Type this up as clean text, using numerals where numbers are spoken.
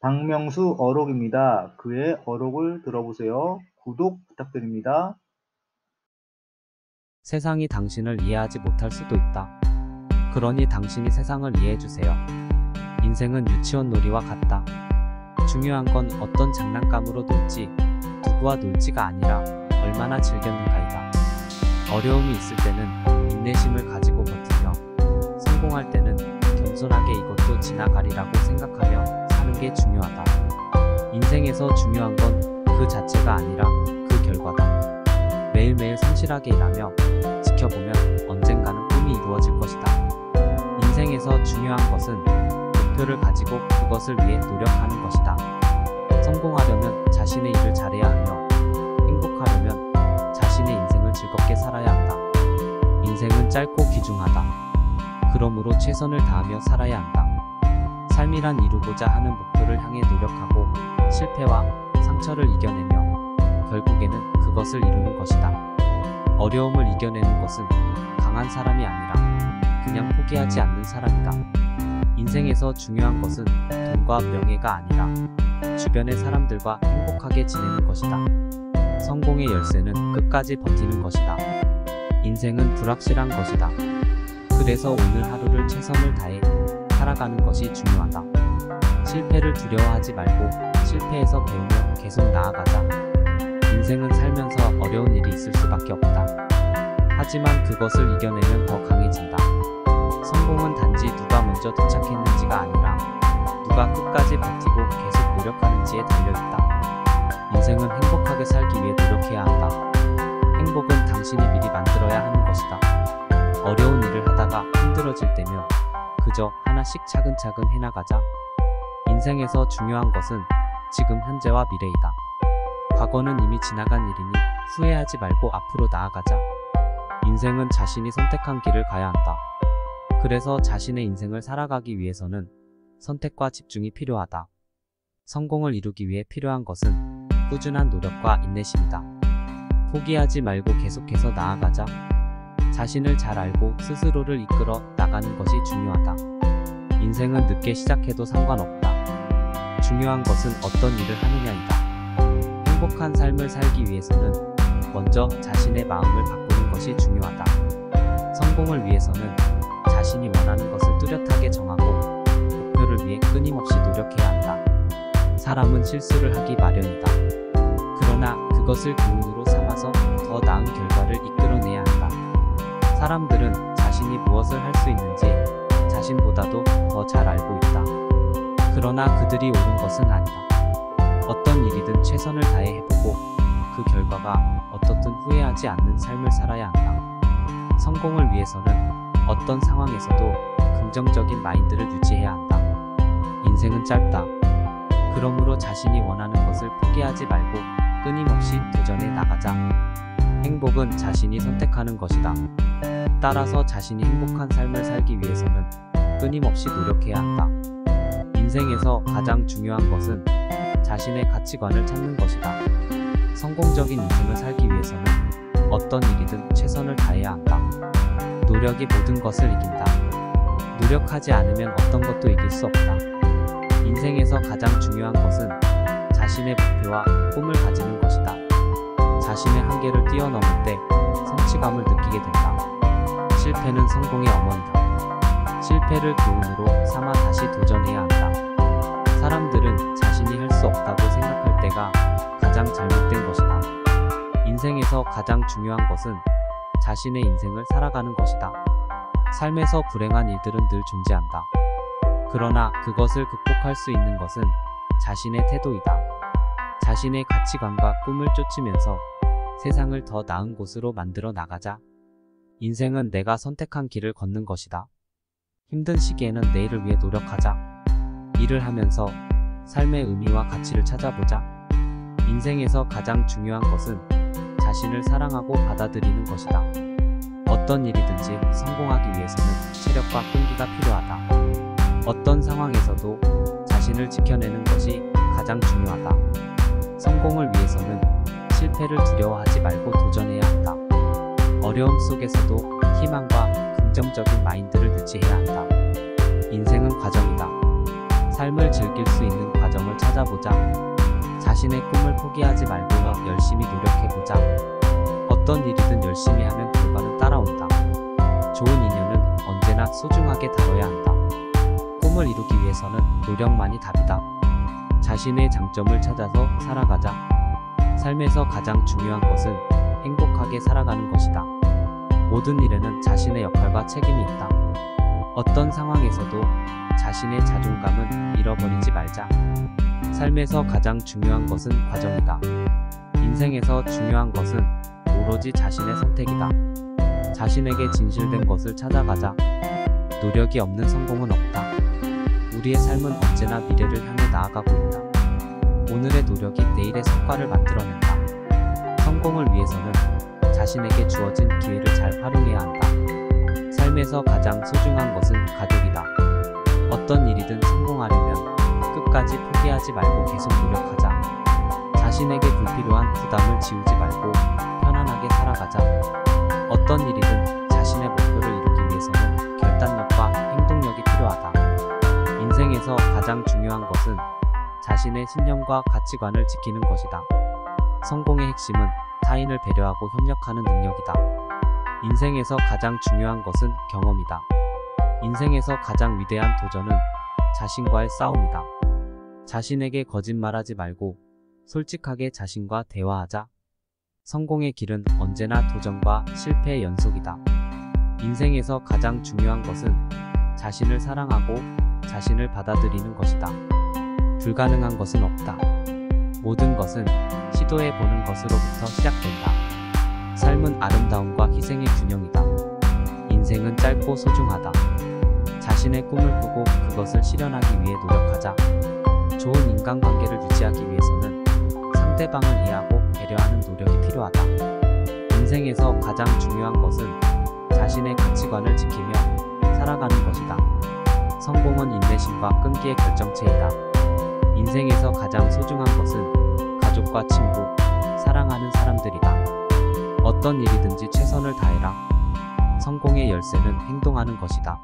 박명수 어록입니다. 그의 어록을 들어보세요. 구독 부탁드립니다. 세상이 당신을 이해하지 못할 수도 있다. 그러니 당신이 세상을 이해해주세요. 인생은 유치원 놀이와 같다. 중요한 건 어떤 장난감으로 놀지, 누구와 놀지가 아니라 얼마나 즐겼는가이다. 어려움이 있을 때는 인내심을 가지고 버티며, 성공할 때는 겸손하게 이것도 지나가리라고 생각하며 사는 게 중요하다. 인생에서 중요한 건 그 자체가 아니라 그 결과다. 매일매일 성실하게 일하며 지켜보면 언젠가는 꿈이 이루어질 것이다. 인생에서 중요한 것은 목표를 가지고 그것을 위해 노력하는 것이다. 성공하려면 자신의 일을 잘해야 하며, 행복하려면 자신의 인생을 즐겁게 살아야 한다. 인생은 짧고 귀중하다. 그러므로 최선을 다하며 살아야 한다. 삶이란 이루고자 하는 목표를 향해 노력하고 실패와 상처를 이겨내며 결국에는 그것을 이루는 것이다. 어려움을 이겨내는 것은 강한 사람이 아니라 그냥 포기하지 않는 사람이다. 인생에서 중요한 것은 돈과 명예가 아니라 주변의 사람들과 행복하게 지내는 것이다. 성공의 열쇠는 끝까지 버티는 것이다. 인생은 불확실한 것이다. 그래서 오늘 하루를 최선을 다해 살아가는 것이 중요하다. 실패를 두려워하지 말고 실패에서 배우며 계속 나아가자. 인생은 살면서 어려운 일이 있을 수밖에 없다. 하지만 그것을 이겨내면 더 강해진다. 성공은 단지 누가 먼저 도착했는지가 아니라 누가 끝까지 버티고 계속 노력하는지에 달려있다. 인생은 행복하게 살기 위해 노력해야 한다. 행복은 당신이 미리 만들어야 하는 것이다. 어려운 일을 하다가 힘들어질 때면 그저 하나씩 차근차근 해나가자. 인생에서 중요한 것은 지금 현재와 미래이다. 과거는 이미 지나간 일이니 후회하지 말고 앞으로 나아가자. 인생은 자신이 선택한 길을 가야 한다. 그래서 자신의 인생을 살아가기 위해서는 선택과 집중이 필요하다. 성공을 이루기 위해 필요한 것은 꾸준한 노력과 인내심이다. 포기하지 말고 계속해서 나아가자. 자신을 잘 알고 스스로를 이끌어 나가는 것이 중요하다. 인생은 늦게 시작해도 상관없다. 중요한 것은 어떤 일을 하느냐이다. 행복한 삶을 살기 위해서는 먼저 자신의 마음을 바꾸는 것이 중요하다. 성공을 위해서는 자신이 원하는 것을 뚜렷하게 정하고 목표를 위해 끊임없이 노력해야 한다. 사람은 실수를 하기 마련이다. 그러나 그것을 교훈으로 삼아서 더 나은 결과를 이끌어내야 한다. 사람들은 자신이 무엇을 할 수 있는지 자신보다도 더 잘 알고 있다. 그러나 그들이 옳은 것은 아니다. 어떤 일이든 최선을 다해 해보고 그 결과가 어떻든 후회하지 않는 삶을 살아야 한다. 성공을 위해서는 어떤 상황에서도 긍정적인 마인드를 유지해야 한다. 인생은 짧다. 그러므로 자신이 원하는 것을 포기하지 말고 끊임없이 도전해 나가자. 행복은 자신이 선택하는 것이다. 따라서 자신이 행복한 삶을 살기 위해서는 끊임없이 노력해야 한다. 인생에서 가장 중요한 것은 자신의 가치관을 찾는 것이다. 성공적인 인생을 살기 위해서는 어떤 일이든 최선을 다해야 한다. 노력이 모든 것을 이긴다. 노력하지 않으면 어떤 것도 이길 수 없다. 인생에서 가장 중요한 것은 자신의 목표와 꿈을 가지는 것이다. 자신의 한계를 뛰어넘을 때 성취감을 느끼게 된다. 실패는 성공의 어머니다. 실패를 교훈으로 삼아 다시 도전해야 한다. 사람들은 자신이 할 수 없다고 생각할 때가 가장 잘못된 것이다. 인생에서 가장 중요한 것은 자신의 인생을 살아가는 것이다. 삶에서 불행한 일들은 늘 존재한다. 그러나 그것을 극복할 수 있는 것은 자신의 태도이다. 자신의 가치관과 꿈을 쫓으면서 세상을 더 나은 곳으로 만들어 나가자. 인생은 내가 선택한 길을 걷는 것이다. 힘든 시기에는 내일을 위해 노력하자. 일을 하면서 삶의 의미와 가치를 찾아보자. 인생에서 가장 중요한 것은 자신을 사랑하고 받아들이는 것이다. 어떤 일이든지 성공하기 위해서는 체력과 끈기가 필요하다. 어떤 상황에서도 자신을 지켜내는 것이 가장 중요하다. 성공을 위해서는 실패를 두려워하지 말고 도전해야 한다. 어려움 속에서도 희망과 긍정적인 마인드를 유지해야 한다. 인생은 과정이다. 삶을 즐길 수 있는 과정을 찾아보자. 자신의 꿈을 포기하지 말고 열심히 노력해보자. 어떤 일이든 열심히 하면 결과는 따라온다. 좋은 인연은 언제나 소중하게 다뤄야 한다. 꿈을 이루기 위해서는 노력만이 답이다. 자신의 장점을 찾아서 살아가자. 삶에서 가장 중요한 것은 행복하게 살아가는 것이다. 모든 일에는 자신의 역할과 책임이 있다. 어떤 상황에서도 자신의 자존감은 잃어버리지 말자. 삶에서 가장 중요한 것은 과정이다. 인생에서 중요한 것은 오로지 자신의 선택이다. 자신에게 진실된 것을 찾아가자. 노력이 없는 성공은 없다. 우리의 삶은 언제나 미래를 향해 나아가고 있다. 오늘의 노력이 내일의 성과를 만들어낸다. 성공을 위해서는 자신에게 주어진 기회를 잘 활용해야 한다. 삶에서 가장 소중한 것은 가족이다. 어떤 일이든 성공하려면 끝까지 포기하지 말고 계속 노력하자. 자신에게 불필요한 부담을 지우지 말고 편안하게 살아가자. 어떤 일이든 자신의 목표를 이루기 위해서는 결단력과 행동력이 필요하다. 인생에서 가장 중요한 것은 자신의 신념과 가치관을 지키는 것이다. 성공의 핵심은 타인을 배려하고 협력하는 능력이다. 인생에서 가장 중요한 것은 경험이다. 인생에서 가장 위대한 도전은 자신과의 싸움이다. 자신에게 거짓말하지 말고 솔직하게 자신과 대화하자. 성공의 길은 언제나 도전과 실패의 연속이다. 인생에서 가장 중요한 것은 자신을 사랑하고 자신을 받아들이는 것이다. 불가능한 것은 없다. 모든 것은 시도해보는 것으로부터 시작된다. 삶은 아름다움과 희생의 균형이다. 인생은 짧고 소중하다. 자신의 꿈을 꾸고 그것을 실현하기 위해 노력하자. 좋은 인간관계를 유지하기 위해서는 상대방을 이해하고 배려하는 노력이 필요하다. 인생에서 가장 중요한 것은 자신의 가치관을 지키며 살아가는 것이다. 성공은 인내심과 끈기의 결정체이다. 인생에서 가장 소중한 것은 가족과 친구, 사랑하는 사람들이다. 어떤 일이든지 최선을 다해라. 성공의 열쇠는 행동하는 것이다.